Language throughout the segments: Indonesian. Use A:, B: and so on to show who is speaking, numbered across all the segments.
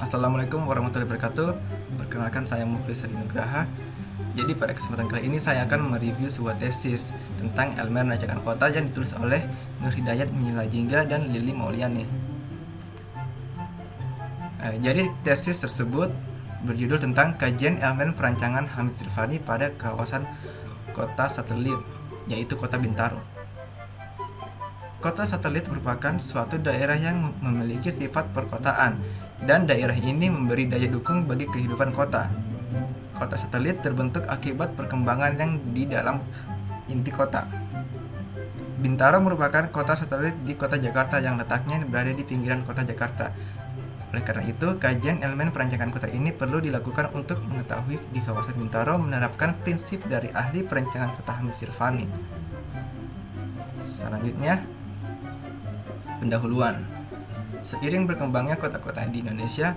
A: Assalamualaikum warahmatullahi wabarakatuh. Perkenalkan, saya Muflis Hadi Nugraha. Jadi pada kesempatan kali ini saya akan mereview sebuah tesis tentang elemen rancangan kota yang ditulis oleh Nur Hidayat Mila Jingga dan Lili Mauliani. Jadi tesis tersebut berjudul tentang kajian elemen perancangan Hamid Sirfani pada kawasan kota satelit, yaitu kota Bintaro. Kota satelit merupakan suatu daerah yang memiliki sifat perkotaan, dan daerah ini memberi daya dukung bagi kehidupan kota. Kota satelit terbentuk akibat perkembangan yang di dalam inti kota. Bintaro merupakan kota satelit di kota Jakarta yang letaknya berada di pinggiran kota Jakarta. Oleh karena itu, kajian elemen perancangan kota ini perlu dilakukan untuk mengetahui di kawasan Bintaro menerapkan prinsip dari ahli perancangan kota Hamid Sirfani. Selanjutnya, pendahuluan. Seiring berkembangnya kota-kota di Indonesia,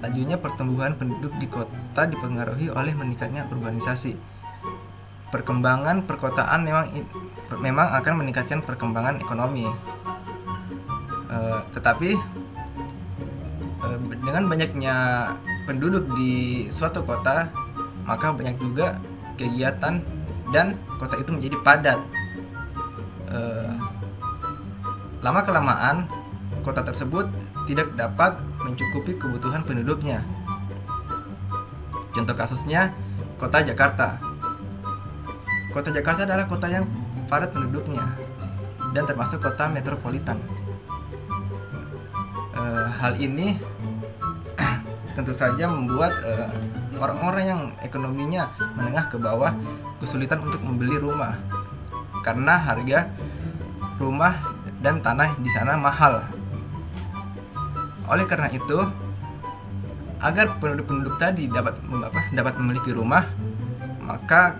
A: lajunya pertumbuhan penduduk di kota dipengaruhi oleh meningkatnya urbanisasi. Perkembangan perkotaan memang akan meningkatkan perkembangan ekonomi. Tetapi dengan banyaknya penduduk di suatu kota, maka banyak juga kegiatan dan kota itu menjadi padat. Lama-kelamaan, kota tersebut tidak dapat mencukupi kebutuhan penduduknya. Contoh kasusnya, kota Jakarta. Kota Jakarta adalah kota yang padat penduduknya dan termasuk kota metropolitan. Hal ini tentu saja membuat orang-orang yang ekonominya menengah ke bawah kesulitan untuk membeli rumah karena harga rumah dan tanah di sana mahal. Oleh karena itu, agar penduduk-penduduk tadi dapat memiliki rumah, maka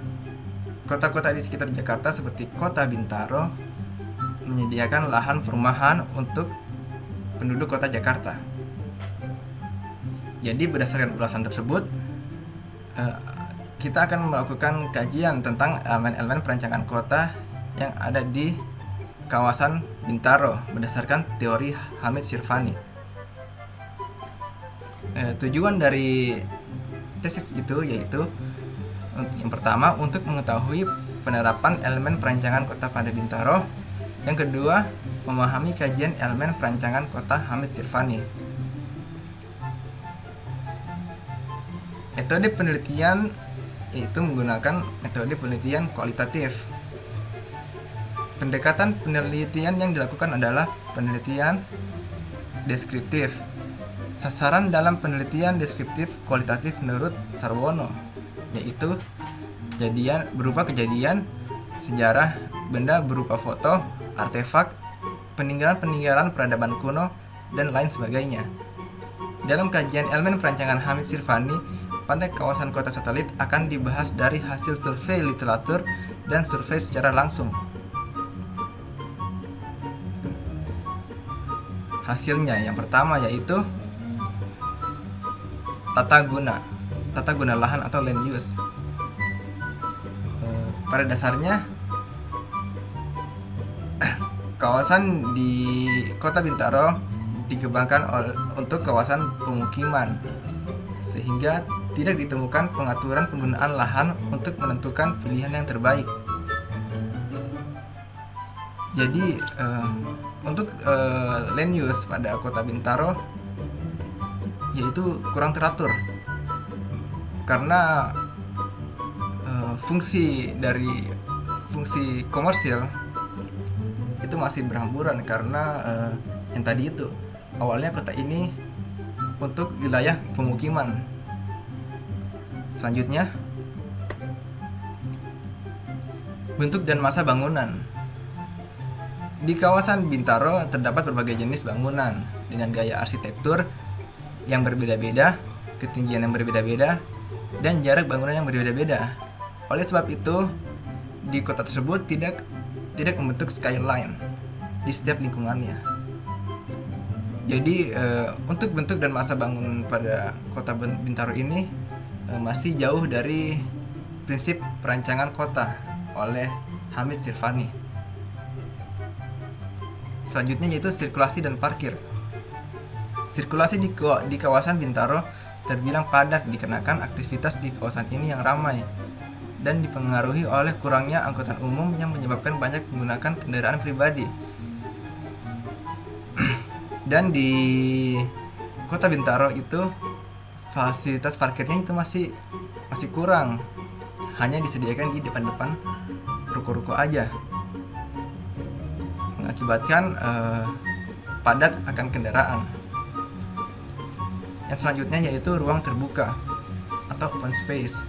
A: kota-kota di sekitar Jakarta seperti kota Bintaro menyediakan lahan perumahan untuk penduduk kota Jakarta. Jadi berdasarkan ulasan tersebut, kita akan melakukan kajian tentang elemen-elemen perancangan kota yang ada di kawasan Bintaro berdasarkan teori Hamid Sirfani. Tujuan dari tesis itu yaitu yang pertama untuk mengetahui penerapan elemen perancangan kota pada Bintaro, yang kedua memahami kajian elemen perancangan kota Hamid Sirfani. Metode penelitian yaitu menggunakan metode penelitian kualitatif. Pendekatan penelitian yang dilakukan adalah penelitian deskriptif. Sasaran dalam penelitian deskriptif kualitatif menurut Sarwono yaitu kejadian, sejarah, benda berupa foto, artefak, peninggalan-peninggalan peradaban kuno, dan lain sebagainya. Dalam kajian elemen perancangan Hamid Sirfani pada kawasan kota satelit akan dibahas dari hasil survei literatur dan survei secara langsung. Hasilnya yang pertama yaitu tata guna lahan atau land use. Pada dasarnya kawasan di kota Bintaro dikembangkan untuk kawasan pemukiman, sehingga tidak ditemukan pengaturan penggunaan lahan untuk menentukan pilihan yang terbaik. Jadi untuk land use pada kota Bintaro yaitu kurang teratur karena fungsi komersil itu masih berhamburan karena yang tadi itu awalnya kota ini untuk wilayah pemukiman. Selanjutnya, bentuk dan masa bangunan. Di kawasan Bintaro terdapat berbagai jenis bangunan dengan gaya arsitektur yang berbeda-beda, ketinggian yang berbeda-beda, dan jarak bangunan yang berbeda-beda. Oleh sebab itu, di kota tersebut tidak membentuk skyline di setiap lingkungannya. Jadi untuk bentuk dan masa bangunan pada kota Bintaro ini masih jauh dari prinsip perancangan kota oleh Hamid Sirfani. Selanjutnya yaitu sirkulasi dan parkir. Sirkulasi di kawasan Bintaro terbilang padat dikarenakan aktivitas di kawasan ini yang ramai dan dipengaruhi oleh kurangnya angkutan umum yang menyebabkan banyak menggunakan kendaraan pribadi. Dan di kota Bintaro itu fasilitas parkirnya itu masih kurang, hanya disediakan di depan-depan ruko-ruko aja, mengakibatkan padat akan kendaraan. Yang selanjutnya yaitu ruang terbuka atau open space.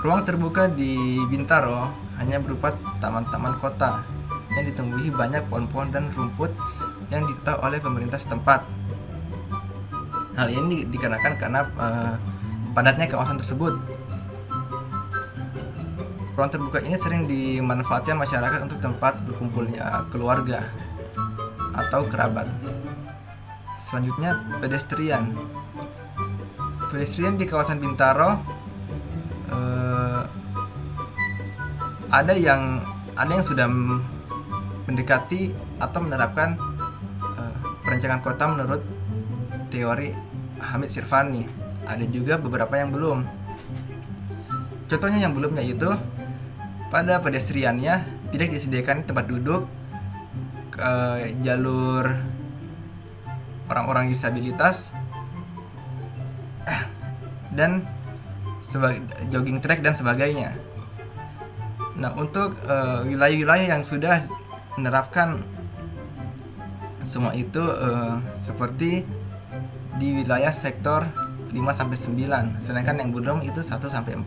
A: Ruang terbuka di Bintaro hanya berupa taman-taman kota yang ditumbuhi banyak pohon-pohon dan rumput yang ditata oleh pemerintah setempat. Hal ini dikarenakan karena padatnya kawasan tersebut. Ruang terbuka ini sering dimanfaatkan masyarakat untuk tempat berkumpulnya keluarga atau kerabat. Selanjutnya, pedestrian. Pedestrian di kawasan Bintaro ada yang sudah mendekati atau menerapkan perencanaan kota menurut teori Hamid Sirvani. Ada juga beberapa yang belum. Contohnya yang belum yaitu pada pedestriannya tidak disediakan tempat duduk, jalur orang-orang disabilitas, dan jogging track dan sebagainya. Nah, untuk wilayah-wilayah yang sudah menerapkan semua itu seperti di wilayah sektor 5-9, sedangkan yang belum itu 1-4.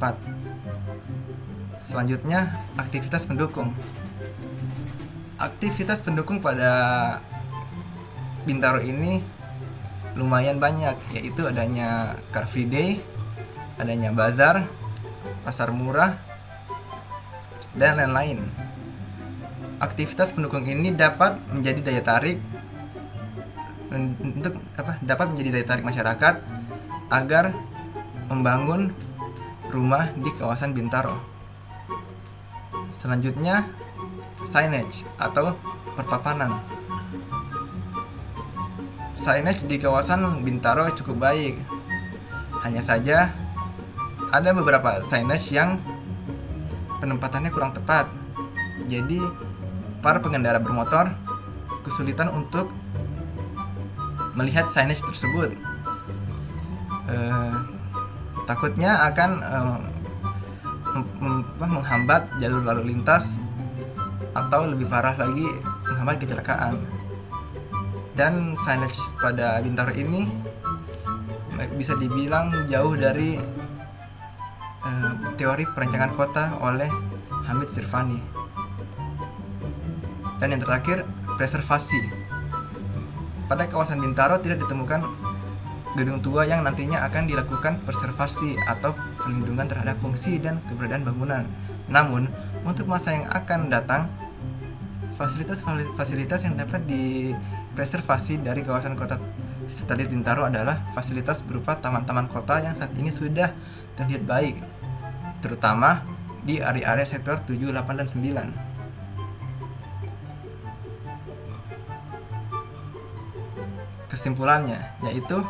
A: Selanjutnya, aktivitas pendukung. Aktivitas pendukung pada Bintaro ini lumayan banyak, yaitu adanya Car Free Day, adanya bazar, pasar murah, dan lain-lain. Aktivitas pendukung ini dapat menjadi daya tarik masyarakat agar membangun rumah di kawasan Bintaro. Selanjutnya, signage atau perpapanan. Signage di kawasan Bintaro cukup baik. Hanya saja ada beberapa signage yang penempatannya kurang tepat. Jadi para pengendara bermotor kesulitan untuk melihat signage tersebut. Takutnya akan menghambat jalur lalu lintas atau lebih parah lagi menghambat kecelakaan. Dan signage pada Bintaro ini bisa dibilang jauh dari teori perencanaan kota oleh Hamid Sirvani. Dan yang terakhir, preservasi. Pada kawasan Bintaro tidak ditemukan gedung tua yang nantinya akan dilakukan preservasi atau perlindungan terhadap fungsi dan keberadaan bangunan. Namun, untuk masa yang akan datang, fasilitas yang dapat dipreservasi dari kawasan kota satelit Bintaro adalah fasilitas berupa taman-taman kota yang saat ini sudah terlihat baik, terutama di area-area sektor 7, 8, dan 9. Kesimpulannya, yaitu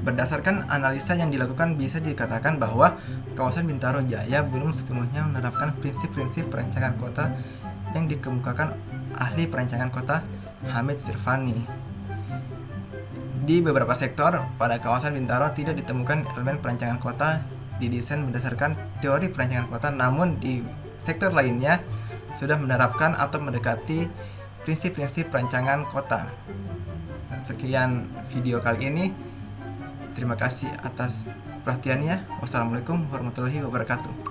A: berdasarkan analisa yang dilakukan bisa dikatakan bahwa kawasan Bintaro Jaya belum sepenuhnya menerapkan prinsip-prinsip perencanaan kota yang dikemukakan ahli perencanaan kota Hamid Sirvani. Di beberapa sektor pada kawasan Bintaro tidak ditemukan elemen perencanaan kota didesain berdasarkan teori perencanaan kota, namun di sektor lainnya sudah menerapkan atau mendekati prinsip-prinsip perencanaan kota. Sekian video kali ini. Terima kasih atas perhatiannya. Wassalamualaikum warahmatullahi wabarakatuh.